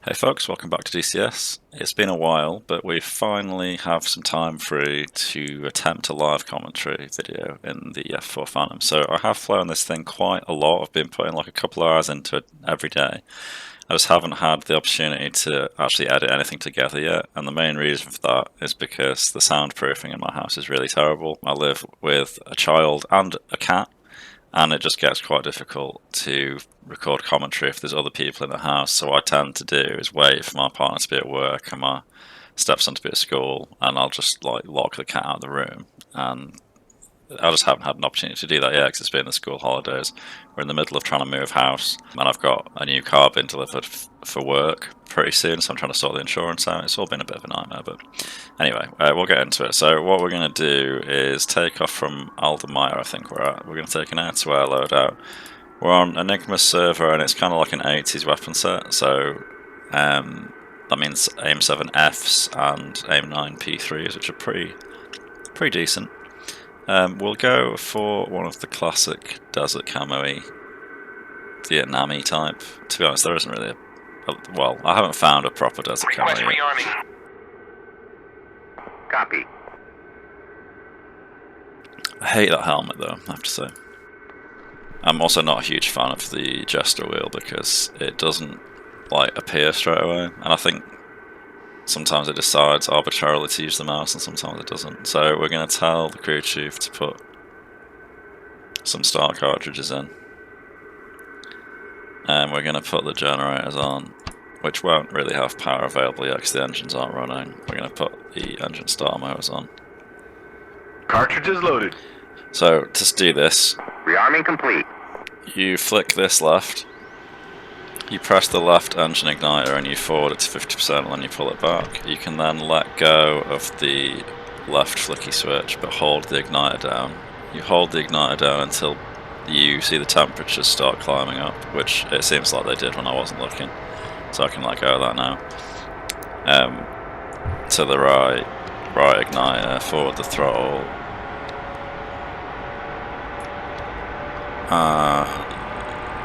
Hey folks, welcome back to DCS. It's been a while, but we finally have some time free to attempt a live commentary video in the F4 Phantom. So I have flown this thing quite a lot. I've been putting like a couple of hours into it every day. I just haven't had the opportunity to actually edit anything together yet, and the main reason for that is because the soundproofing in my house is really terrible. I live with a child and a cat, and it just gets quite difficult to record commentary if there's other people in the house. So what I tend to do is wait for my partner to be at work and my stepson to be at school, and I'll just like lock the cat out of the room. And I just haven't had an opportunity to do that yet because it's been the school holidays. We're in the middle of trying to move house, and I've got a new car being delivered for work pretty soon, so I'm trying to sort the insurance out. It's all been a bit of a nightmare, but anyway, we'll get into it. So what we're going to do is take off from Aldermire, I think we're at. We're going to take an air-to-air loadout. We're on Enigma's server, and it's kind of like an 80s weapon set, so that means AIM 7Fs and AIM 9 P3s, which are pretty decent. We'll go for one of the classic desert camo-y, Vietnam-y type. To be honest, there isn't really well, I haven't found a proper desert camo yet. Rearming. Copy. I hate that helmet though, I have to say. I'm also not a huge fan of the Jester wheel because it doesn't like appear straight away, and I think sometimes it decides arbitrarily to use the mouse and sometimes it doesn't. So we're going to tell the crew chief to put some start cartridges in. And we're going to put the generators on, which won't really have power available yet because the engines aren't running. We're going to put the engine start motors on. Cartridges loaded. So to do this, Rearming complete. you flick this left. You press the left engine igniter and you forward it to 50% and then you pull it back. You can then let go of the left flicky switch but hold the igniter down. You hold the igniter down until you see the temperatures start climbing up, which it seems like they did when I wasn't looking. So I can let go of that now. To the right igniter, forward the throttle.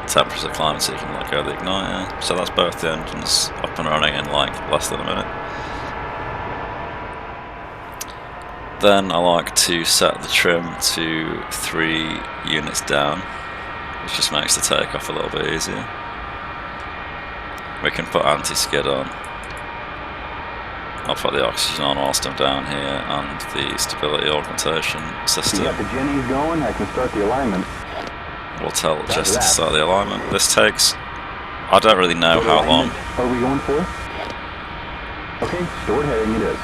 Temperatures are climbing, so you can let go of the igniter. So that's both the engines up and running in like less than a minute. Then I like to set the trim to 3 units down, which just makes the takeoff a little bit easier. We can put anti-skid on. I'll put the oxygen on whilst I'm down here, and the stability augmentation system. You got the Jennies going, I can start the alignment. We'll tell Jester to start the alignment. This takes, I don't really know how long. Are we going for? Okay, stored heading it is.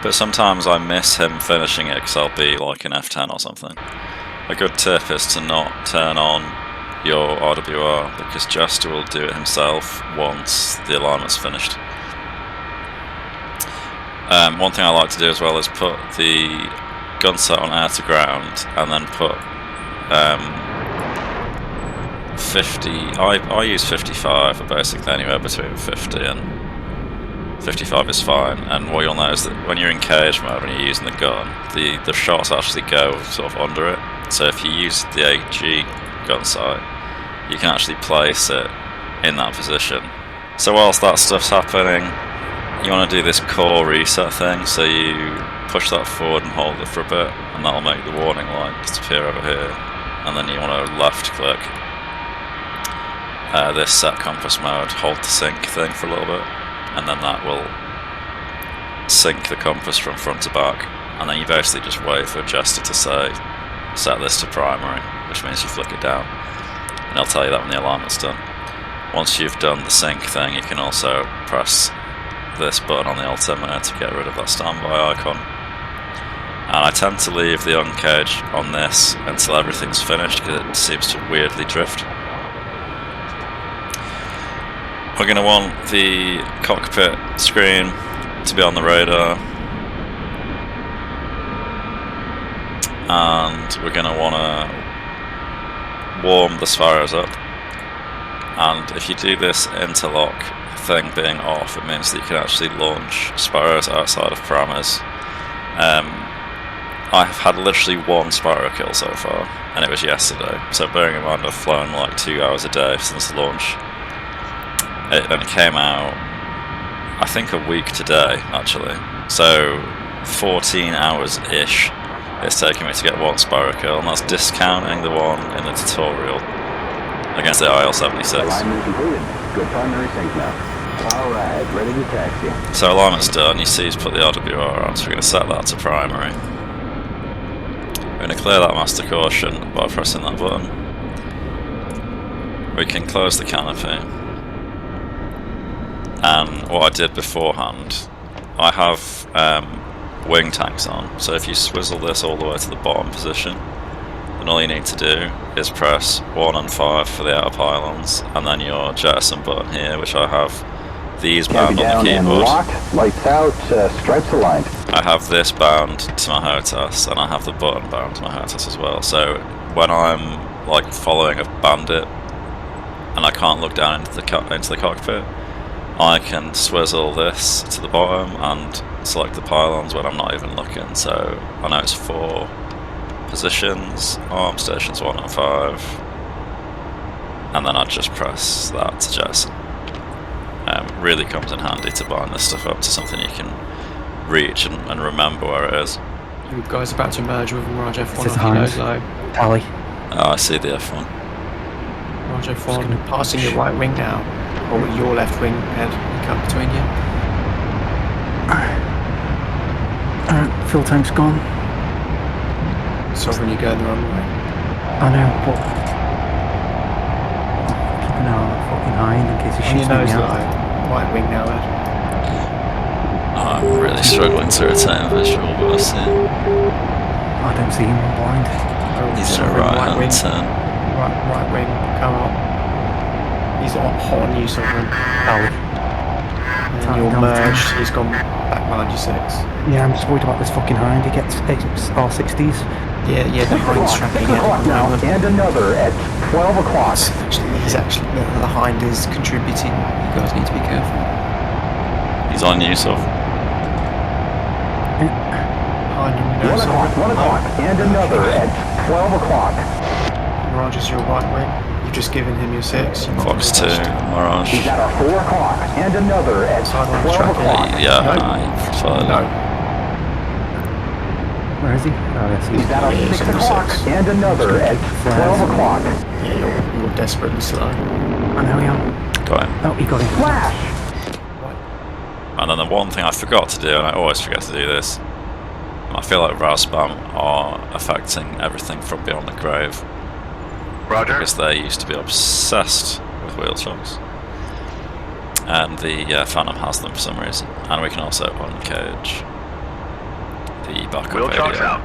But sometimes I miss him finishing it because I'll be like in F10 or something. A good tip is to not turn on your RWR because Jester will do it himself once the alignment's finished. One thing I like to do as well is put the gun set on air to ground and then put 50, I use 55, but basically anywhere between 50 and 55 is fine. And what you'll notice is that when you're in cage mode, when you're using the gun, the shots actually go sort of under it. So if you use the AG gun sight, you can actually place it in that position. So whilst that stuff's happening, you want to do this Corr reset thing, so you push that forward and hold it for a bit, and that'll make the warning light disappear over here. And then you want to left click this set compass mode, hold the sync thing for a little bit, and then that will sync the compass from front to back. And then you basically just wait for Jester to say, set this to primary, which means you flick it down. And it'll tell you that when the alignment's done. Once you've done the sync thing, you can also press this button on the altimeter to get rid of that standby icon. And I tend to leave the uncage on this until everything's finished because it seems to weirdly drift. We're going to want the cockpit screen to be on the radar, and we're going to want to warm the spirals up. And if you do this interlock thing being off, it means that you can actually launch spirals outside of parameters. I've had literally one Spyro kill so far, and it was yesterday. So bearing in mind I've flown like 2 hours a day since launch. It came out I think a week today, actually. So 14 hours-ish it's taking me to get one spiral kill, and that's discounting the one in the tutorial against the IL-76. Alignment completed. Good primary sync now. Alright, ready to taxi. So alignment's done, you see he's put the EWR on, so we're going to set that to primary. We're going to clear that master caution by pressing that button. We can close the canopy. And what I did beforehand, I have wing tanks on, so if you swizzle this all the way to the bottom position, then all you need to do is press 1 and 5 for the outer pylons, and then your jettison button here, which I have these bound on the keyboard. Locked, lights out, stripes aligned. I have this bound to my HOTAS, and I have the button bound to my HOTAS as well, so when I'm like following a bandit and I can't look down into the cockpit, I can swizzle this to the bottom and select the pylons when I'm not even looking. So I know it's 4 positions, arm stations 1 and 5, and then I just press that to jettison. Really comes in handy to bind this stuff up to something you can reach and remember where it is. You guys about to merge with Mirage F1 This is on Hans. low. Tally. Oh, I see the F1. Mirage F1 passing your right wing now, or your left wing head cut between you. Alright, fuel tank's gone. Sovereign, you're going the wrong way. I know, but keep an eye on that fucking hind in case he On shoots your me nose out. line, right wing now, Ed. I'm really struggling to retain visual, but I see it. I don't see him, I'm blind. He's in a Sovereign, right wing, hand turn. right wing, come up. He's hot on you, Sovereign. Tally. And Tally you're down merged, 10. he's gone back behind you 6. Yeah, I'm just worried about this fucking hind. He gets R60s. Yeah, the hind's trapping it at the now, moment. and another at 12 o'clock. He's actually, the hind is contributing. You guys need to be careful. He's on you, so Hind on your 1 nose. o'clock, 1 o'clock, and another at 12 o'clock. Mirage is your right wing. You've just given him your 6. You might Fox be 2, lost. Mirage. He's at a 4 o'clock, and another at Sideline 12 tracking. o'clock. Yeah, No. fine. No. Where is he? Oh, yes, He's at Yeah, a he's 6 on the o'clock, 6. and another at 12 o'clock. Yeah, you're desperately slow. I know he am. Got him. Oh, he got him. Flash! And then the one thing I forgot to do, and I always forget to do this, I feel like RAS spam are affecting everything from beyond the grave, Roger. because they used to be obsessed with wheel chocks. And the Phantom has them for some reason. And we can also uncage the backup Wheel chocks radio. out.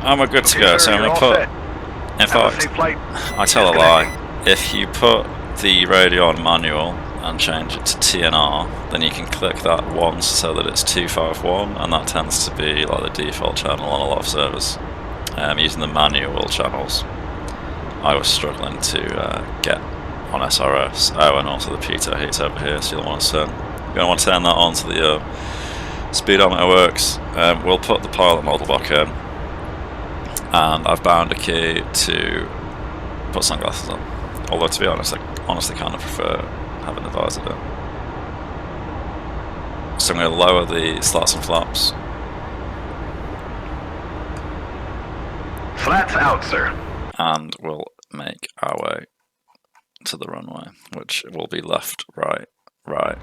And we're good to Okay, go. sir, So I'm you're going to all put, set. in Have a fact, safe flight. I tell a lie. If you put the radio on manual and change it to TNR, then you can click that once so that it's 251, and that tends to be like the default channel on a lot of servers. Using the manual channels, I was struggling to get on SRS. Oh, and also the pitot heat's over here, so you'll want to turn that on so that your speedometer works. We'll put the pilot model back in, and I've bound a key to put sunglasses on. Although, to be honest, I honestly kind of prefer having the visor down. So I'm going to lower the slats and flaps. Slats out, sir. And we'll make our way to the runway, which will be left, right, right.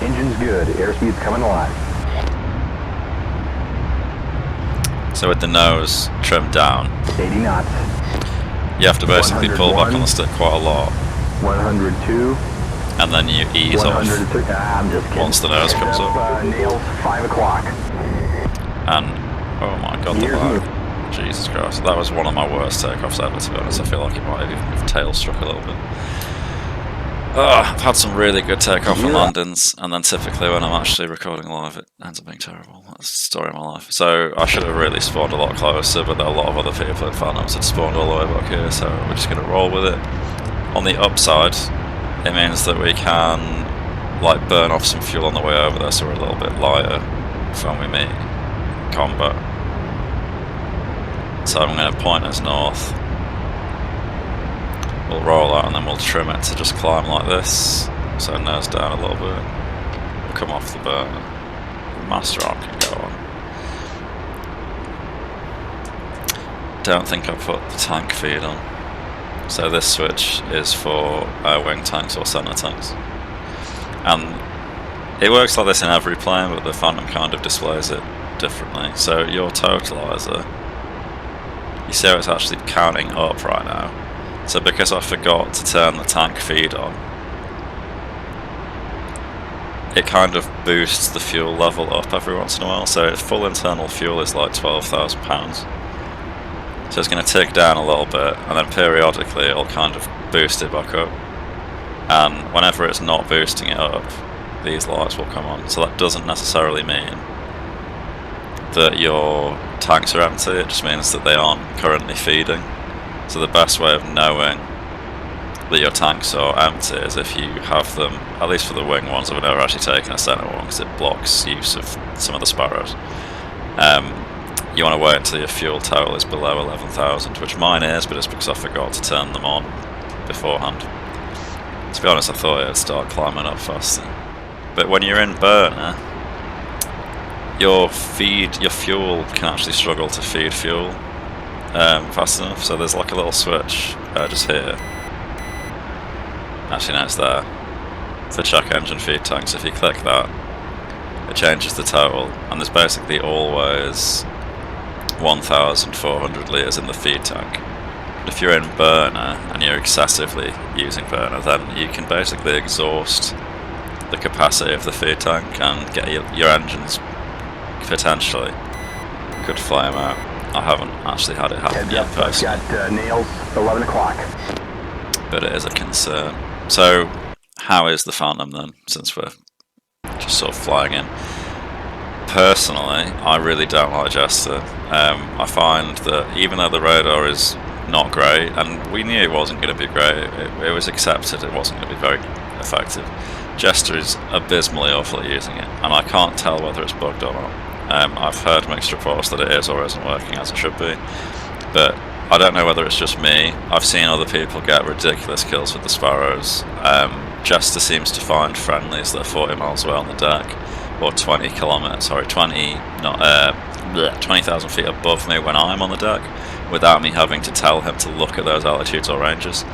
Engine's good, airspeed's coming alive. So with the nose trimmed down, 80 knots, you have to basically pull back on the stick quite a lot, 102, and then you ease off 103. I'm just kidding. once the nose comes up. Nails, 5 o'clock. And oh my god, the Gears lag. move. Jesus Christ, that was one of my worst takeoffs ever, to be honest. I feel like it might have even have tail struck a little bit. I've had some really good takeoff and landings, and then typically when I'm actually recording live, it ends up being terrible. That's the story of my life. So I should have really spawned a lot closer, but there are a lot of other people in Phantoms that spawned all the way back here, so we're just going to roll with it. On the upside, it means that we can like burn off some fuel on the way over there, so we're a little bit lighter for when we meet combat. So I'm going to point us north. we'll roll out and then we'll trim it to just climb like this. So nose down a little bit. We'll come off the burner. Master arm can go on. Don't think I put the tank feed on. So this switch is for wing tanks or center tanks. And it works like this in every plane, but the Phantom kind of displays it differently. So your totalizer, you see how it's actually counting up right now. So because I forgot to turn the tank feed on, it kind of boosts the fuel level up every once in a while. So full internal fuel is like £12,000. So it's going to tick down a little bit, and then periodically it'll kind of boost it back up. And whenever it's not boosting it up, these lights will come on. So that doesn't necessarily mean that your tanks are empty, it just means that they aren't currently feeding. So the best way of knowing that your tanks are empty is if you have them, at least for the wing ones. I've never actually taken a center one because it blocks use of some of the sparrows. You want to wait until your fuel total is below 11,000, which mine is, but it's because I forgot to turn them on beforehand. To be honest, I thought it would start climbing up faster. But when you're in burner, your fuel can actually struggle to feed fuel fast enough. So there's like a little switch just here. Actually, no, it's there. For check engine feed tanks, if you click that, it changes the total, and there's basically always 1,400 litres in the feed tank. But if you're in burner and you're excessively using burner, then you can basically exhaust the capacity of the feed tank and get your engines potentially could flame out. I haven't actually had it happen yet personally. Got nails, 11 o'clock. But it is a concern. So, how is the Phantom then, since we're just sort of flying in? Personally, I really don't like Jester. I find that even though the radar is not great, and we knew it wasn't going to be great, it was accepted it wasn't going to be very effective. Jester is abysmally awful at using it, and I can't tell whether it's bugged or not. I've heard mixed reports that it is or isn't working as it should be, but I don't know whether it's just me. I've seen other people get ridiculous kills with the sparrows. Jester seems to find friendlies that are 40 miles away on the deck, or 20,000 feet above me when I'm on the deck, without me having to tell him to look at those altitudes or ranges.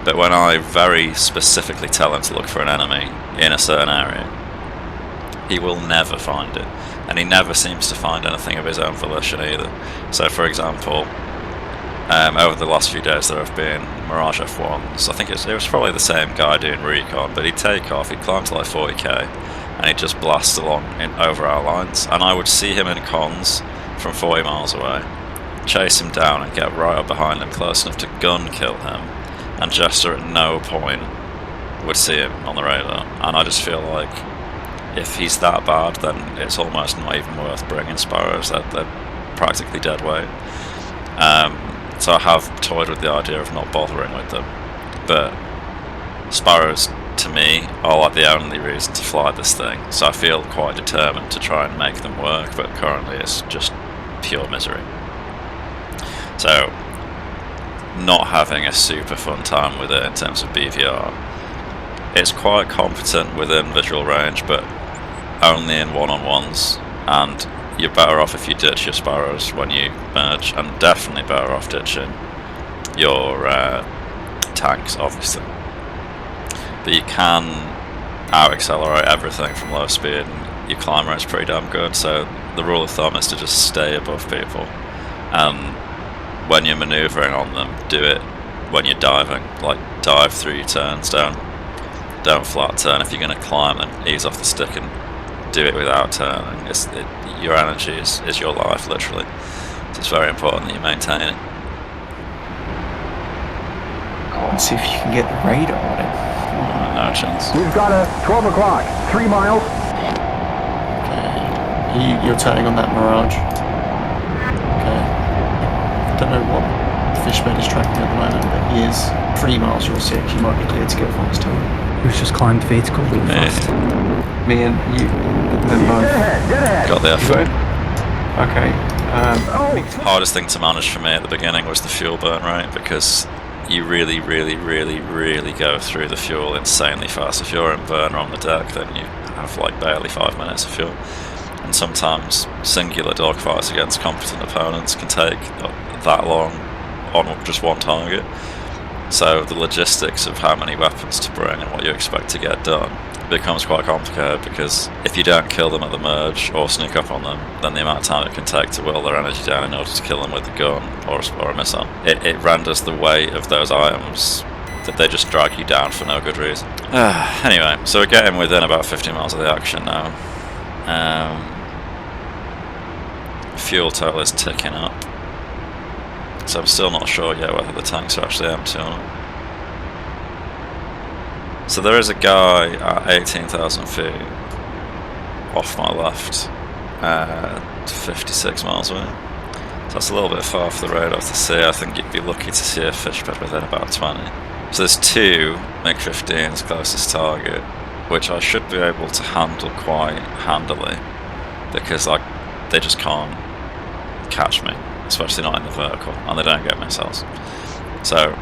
But when I very specifically tell him to look for an enemy in a certain area, he will never find it, and he never seems to find anything of his own volition either. So for example, over the last few days there have been Mirage F1s. I think it was probably the same guy doing recon, but he'd take off, he'd climb to like 40k, and he'd just blast along over our lines, and I would see him in cons from 40 miles away, chase him down and get right up behind him close enough to gun kill him, and Jester at no point would see him on the radar. And I just feel like if he's that bad, then it's almost not even worth bringing sparrows. They're practically dead weight. So I have toyed with the idea of not bothering with them, but sparrows to me are like the only reason to fly this thing, so I feel quite determined to try and make them work, but currently it's just pure misery. So not having a super fun time with it in terms of BVR. It's quite competent within visual range, but only in one-on-ones, and you're better off if you ditch your sparrows when you merge, and definitely better off ditching your tanks, obviously. But you can out-accelerate everything from low speed, and your climb rate's pretty damn good, so the rule of thumb is to just stay above people, and when you're manoeuvring on them, do it when you're diving, like dive through your turns, don't flat turn. If you're going to climb, then ease off the stick and do it without turning. Your energy is your life, literally. So it's very important that you maintain it. Let's see if you can get the radar on it. No chance. We've got a 12 o'clock, 3 miles. Okay. You're turning on that Mirage. Okay. I don't know what Fishbed is tracking at the moment, but he is 3 miles from 6. You might be clear to go fast too. Who's just climbed vertical really fast? Me and you. Then both. Dead ahead. Got the F-4E. Okay. Hardest thing to manage for me at the beginning was the fuel burn rate, because you really, really, really, really go through the fuel insanely fast. If you're in burner on the deck, then you have like barely 5 minutes of fuel. And sometimes singular dogfights against competent opponents can take that long on just one target. So the logistics of how many weapons to bring and what you expect to get done becomes quite complicated, because if you don't kill them at the merge or sneak up on them, then the amount of time it can take to will their energy down in order to kill them with a gun or a missile, it renders the weight of those items that they just drag you down for no good reason. Anyway, so we're getting within about 50 miles of the action now. Fuel total is ticking up, so I'm still not sure yet whether the tanks are actually empty or not. So there is a guy at 18,000 feet off my left, 56 miles away. So that's a little bit far off the radar to see. I think you'd be lucky to see a Fishbed within about 20. So there's two MiG-15s closest target, which I should be able to handle quite handily, because they just can't catch me, especially not in the vertical, and they don't get missiles. So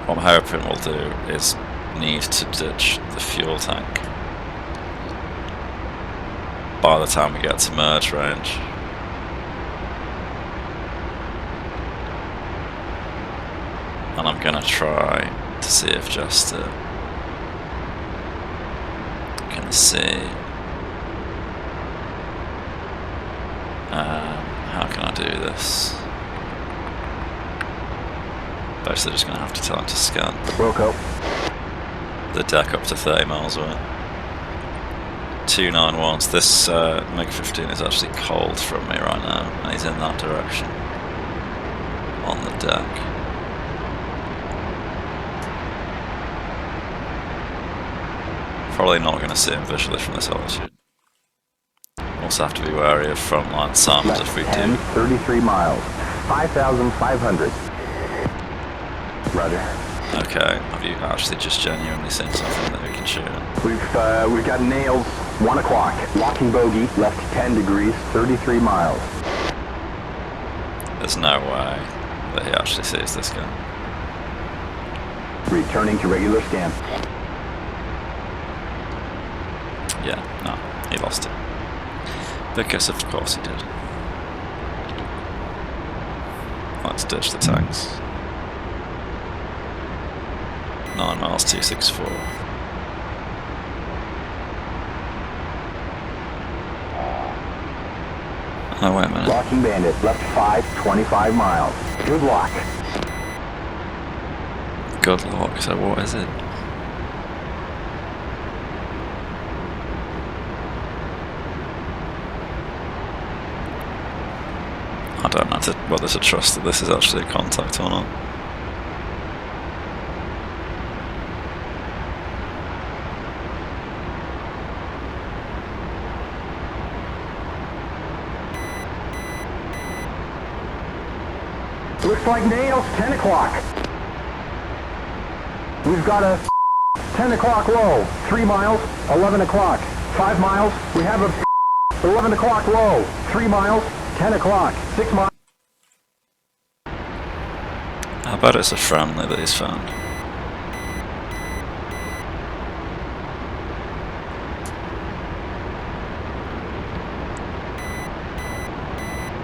what I'm hoping we'll do is need to ditch the fuel tank by the time we get to merge range. And I'm gonna try to see if Jester can see. How can I do this? Basically just gonna have to tell him to scan Wilco. the deck up to 30 miles away. 291s. This MiG-15 is actually cold from me right now, and he's in that direction on the deck. Probably not going to see him visually from this altitude. Also have to be wary of frontline SAMs if we do. 10, 33 miles, 5,500. Roger. Okay, have you actually just genuinely seen something that we can shoot? We've got nails. 1 o'clock. Locking bogey. Left 10 degrees. 33 miles. There's no way that he actually sees this guy. Returning to regular scan. Yeah, no, he lost it. Because of course he did. Let's ditch the tanks. 9 miles 264. Oh, wait a minute. Locking bandit. Left 5, 25 miles. Good luck. Good luck, so what is it? I don't know whether to trust that this is actually a contact or not. Looks like nails. 10 o'clock. We've got a 10 o'clock low. 3 miles. 11 o'clock. 5 miles. We have a 11 o'clock low. 3 miles. 10 o'clock. 6 miles. I bet it's a friendly that he's found.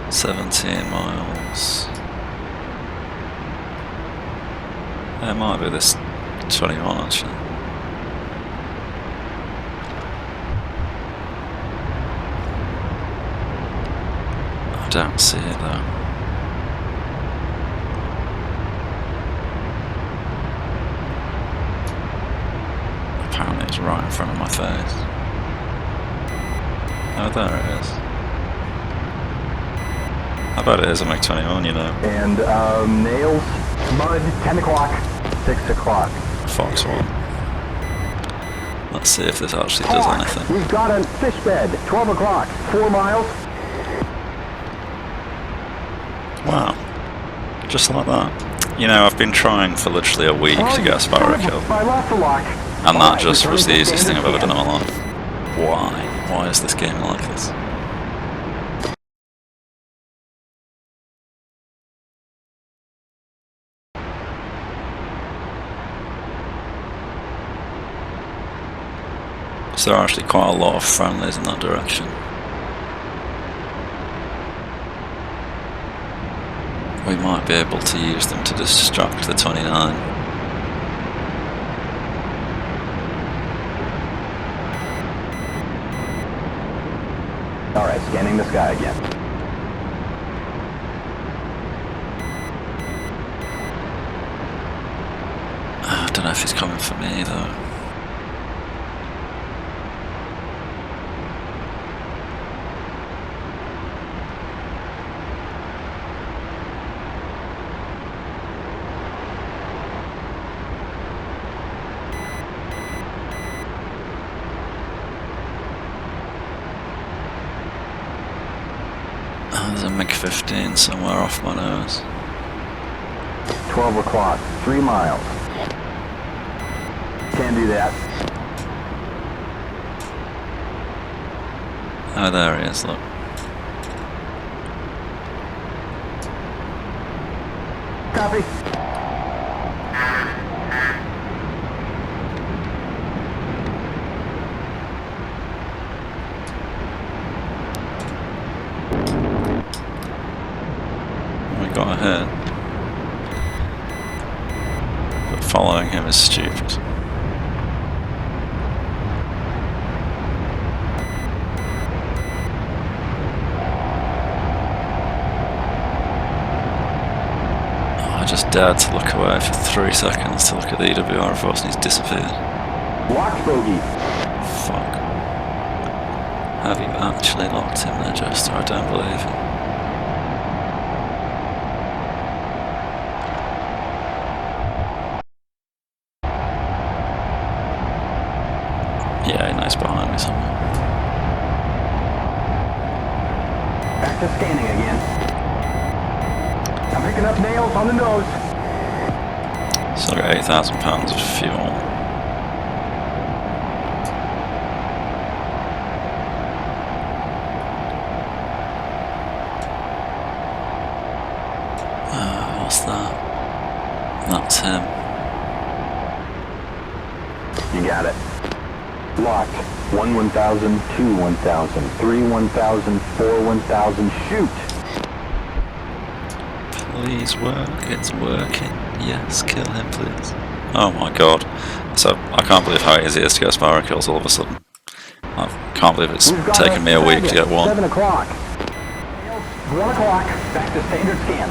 "17 miles. It might be this 21 actually. I don't see it though. Apparently it's right in front of my face. Oh, there it is. I bet it is a MiG-21, you know. And nails. Mud. 10 o'clock. 6 o'clock. Fox 1. Let's see if this actually does anything. We've got a Fishbed. 12 o'clock. 4 miles. Wow. Just like that. You know, I've been trying for literally a week to get a Sparrow kill. And that just was the easiest thing I've ever done in my life. Why? Why is this game like this? So there are actually quite a lot of friendlies in that direction. We might be able to use them to distract the 29. Alright, scanning the sky again. I don't know if he's coming for me though. There's a MiG-15 somewhere off my nose. 12 o'clock, 3 miles. Can do that. Oh, there he is, look. Copy. We got ahead. But following him is stupid. I just dared to look away for 3 seconds to look at the EWR force and he's disappeared. Locked bogey. Fuck. Have you actually locked him there, Jester? I don't believe you. Yeah, nice behind me somewhere. Back to scanning again. I'm picking up nails on the nose. Still got 8,000 pounds of fuel. What's that? That's him. You got it. Locked. 1 1000, 2 1000, 3 1000, 4 1000. Shoot! Please work, it's working. Yes, kill him, please. Oh my god. So, I can't believe how easy it is to get spiral kills all of a sudden. I can't believe it's taken me a week to get one. 7 o'clock. 1 o'clock. Back to standard scan.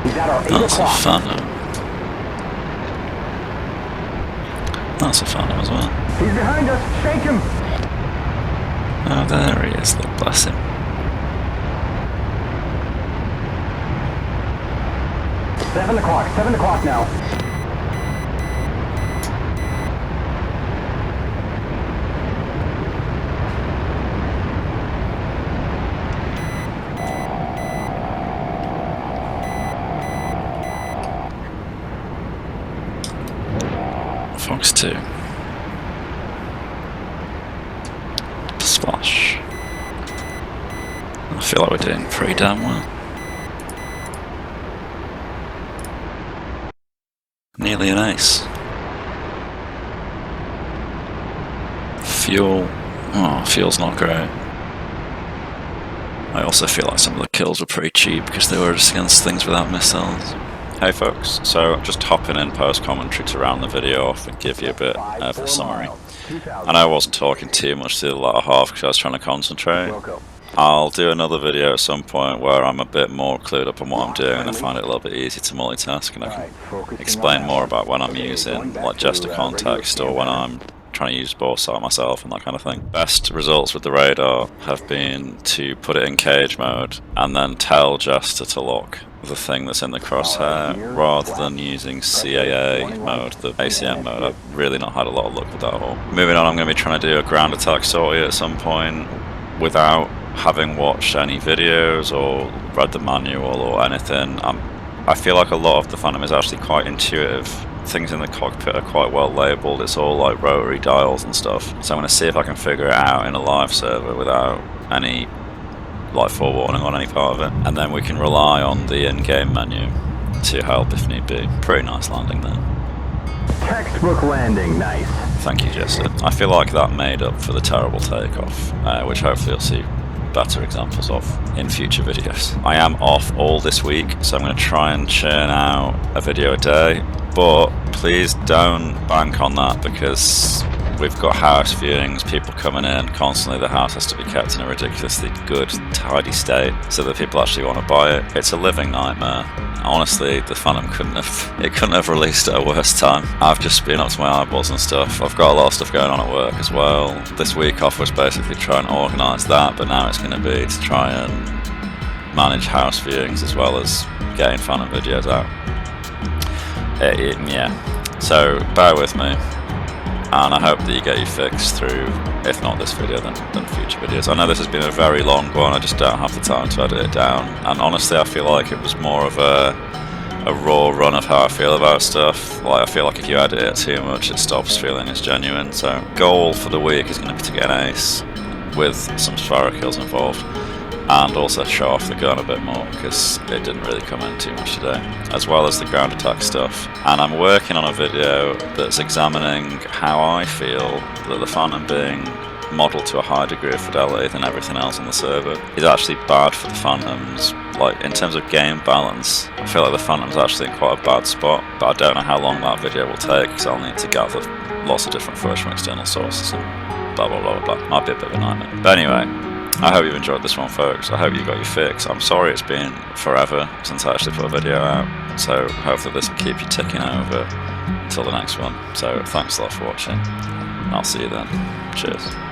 He's at our 8 That's a o'clock. Phantom. That's a Phantom as well. He's behind us. Shake him. Oh, there he is. Look, bless him. 7 o'clock. 7 o'clock now. Fox 2. Splash. I feel like we're doing pretty damn well. Nearly an ace. Fuel. Oh, fuel's not great. I also feel like some of the kills were pretty cheap because they were just against things without missiles. Hey folks, so just hopping in post commentary to round the video off and give you a bit of a summary. I know I wasn't talking too much to the latter half because I was trying to concentrate. I'll do another video at some point where I'm a bit more clued up on what I'm doing and I find it a little bit easy to multitask and I can explain more about when I'm using like Jester context or when I'm trying to use both sides myself and that kind of thing. Best results with the radar have been to put it in cage mode and then tell Jester to lock the thing that's in the crosshair rather than using CAA mode, the ACM mode. I've really not had a lot of luck with that at all. Moving on, I'm going to be trying to do a ground attack sortie at some point without having watched any videos or read the manual or anything. I feel like a lot of the Phantom is actually quite intuitive. Things in the cockpit are quite well labelled, it's all like rotary dials and stuff. So I'm going to see if I can figure it out in a live server without any like forewarning on any part of it, and then we can rely on the in-game menu to help if need be. Pretty nice landing there. Textbook landing, nice. Thank you, Jester. I feel like that made up for the terrible takeoff, which hopefully you'll see better examples of in future videos. I am off all this week, so I'm going to try and churn out a video a day, but please don't bank on that because we've got house viewings, people coming in constantly. The house has to be kept in a ridiculously good, tidy state so that people actually want to buy it. It's a living nightmare. Honestly, the Phantom couldn't have released at a worse time. I've just been up to my eyeballs and stuff. I've got a lot of stuff going on at work as well. This week off was basically trying to organise that, but now it's going to be to try and manage house viewings as well as getting Phantom videos out. Yeah, so bear with me. And I hope that you get your fix through, if not this video, then future videos. I know this has been a very long one, I just don't have the time to edit it down. And honestly, I feel like it was more of a raw run of how I feel about stuff. Like, I feel like if you edit it too much, it stops feeling as genuine. So, goal for the week is going to be to get an ace with some Sparrow kills involved. And also show off the gun a bit more, because it didn't really come in too much today, as well as the ground attack stuff. And I'm working on a video that's examining how I feel that the Phantom being modelled to a higher degree of fidelity than everything else on the server is actually bad for the Phantoms. Like, in terms of game balance, I feel like the Phantom's actually in quite a bad spot, but I don't know how long that video will take, because I'll need to gather lots of different footage from external sources and blah blah blah blah. Might be a bit of a nightmare. But anyway, I hope you've enjoyed this one, folks. I hope you got your fix. I'm sorry it's been forever since I actually put a video out, so hopefully this will keep you ticking over until the next one. So thanks a lot for watching, and I'll see you then. Cheers.